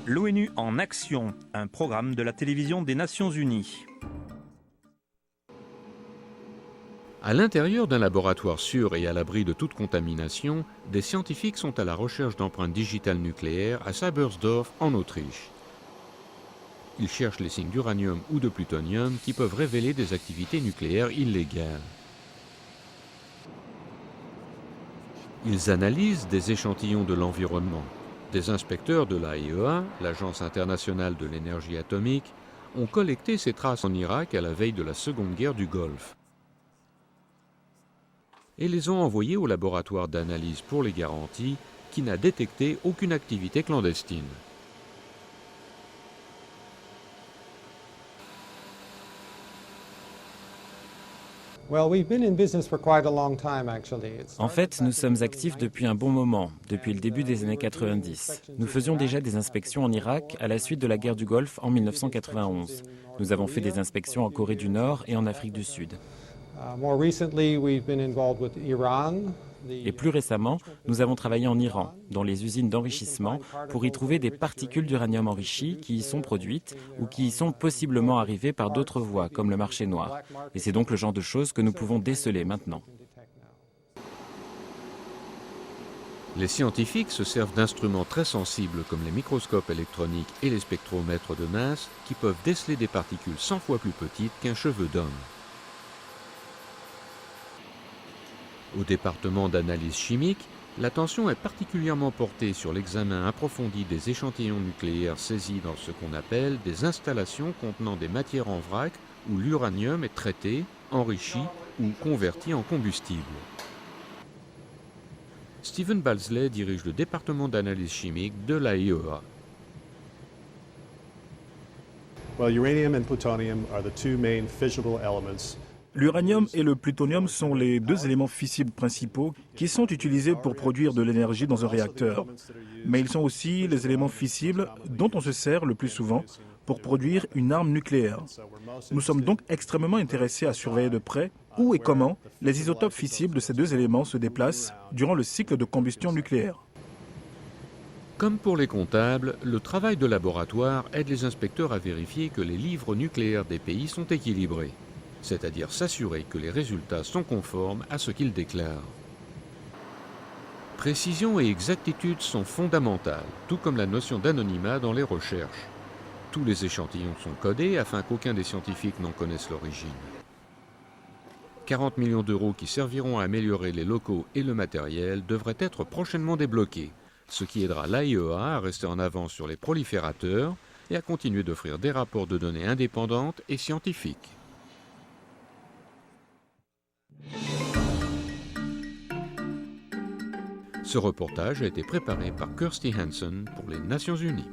L'ONU en action, un programme de la télévision des Nations Unies. À l'intérieur d'un laboratoire sûr et à l'abri de toute contamination, des scientifiques sont à la recherche d'empreintes digitales nucléaires à Sabersdorf, en Autriche. Ils cherchent les signes d'uranium ou de plutonium qui peuvent révéler des activités nucléaires illégales. Ils analysent des échantillons de l'environnement. Des inspecteurs de l'AIEA, l'Agence internationale de l'énergie atomique, ont collecté ces traces en Irak à la veille de la Seconde Guerre du Golfe et les ont envoyées au laboratoire d'analyse pour les garanties qui n'a détecté aucune activité clandestine. En fait, nous sommes actifs depuis un bon moment, depuis le début des années 90. Nous faisions déjà des inspections en Irak à la suite de la guerre du Golfe en 1991. Nous avons fait des inspections en Corée du Nord et en Afrique du Sud. Et plus récemment, nous avons travaillé en Iran, dans les usines d'enrichissement, pour y trouver des particules d'uranium enrichi qui y sont produites ou qui y sont possiblement arrivées par d'autres voies, comme le marché noir. Et c'est donc le genre de choses que nous pouvons déceler maintenant. Les scientifiques se servent d'instruments très sensibles comme les microscopes électroniques et les spectromètres de masse qui peuvent déceler des particules 100 fois plus petites qu'un cheveu d'homme. Au département d'analyse chimique, l'attention est particulièrement portée sur l'examen approfondi des échantillons nucléaires saisis dans ce qu'on appelle des installations contenant des matières en vrac où l'uranium est traité, enrichi ou converti en combustible. Stephen Balsley dirige le département d'analyse chimique de l'AIEA. Uranium and plutonium are the two main fissionable elements. L'uranium et le plutonium sont les deux éléments fissibles principaux qui sont utilisés pour produire de l'énergie dans un réacteur. Mais ils sont aussi les éléments fissibles dont on se sert le plus souvent pour produire une arme nucléaire. Nous sommes donc extrêmement intéressés à surveiller de près où et comment les isotopes fissibles de ces deux éléments se déplacent durant le cycle de combustion nucléaire. Comme pour les comptables, le travail de laboratoire aide les inspecteurs à vérifier que les livres nucléaires des pays sont équilibrés, c'est-à-dire s'assurer que les résultats sont conformes à ce qu'ils déclarent. Précision et exactitude sont fondamentales, tout comme la notion d'anonymat dans les recherches. Tous les échantillons sont codés afin qu'aucun des scientifiques n'en connaisse l'origine. 40 millions d'euros qui serviront à améliorer les locaux et le matériel devraient être prochainement débloqués, ce qui aidera l'AIEA à rester en avance sur les proliférateurs et à continuer d'offrir des rapports de données indépendantes et scientifiques. Ce reportage a été préparé par Kirsty Hansen pour les Nations Unies.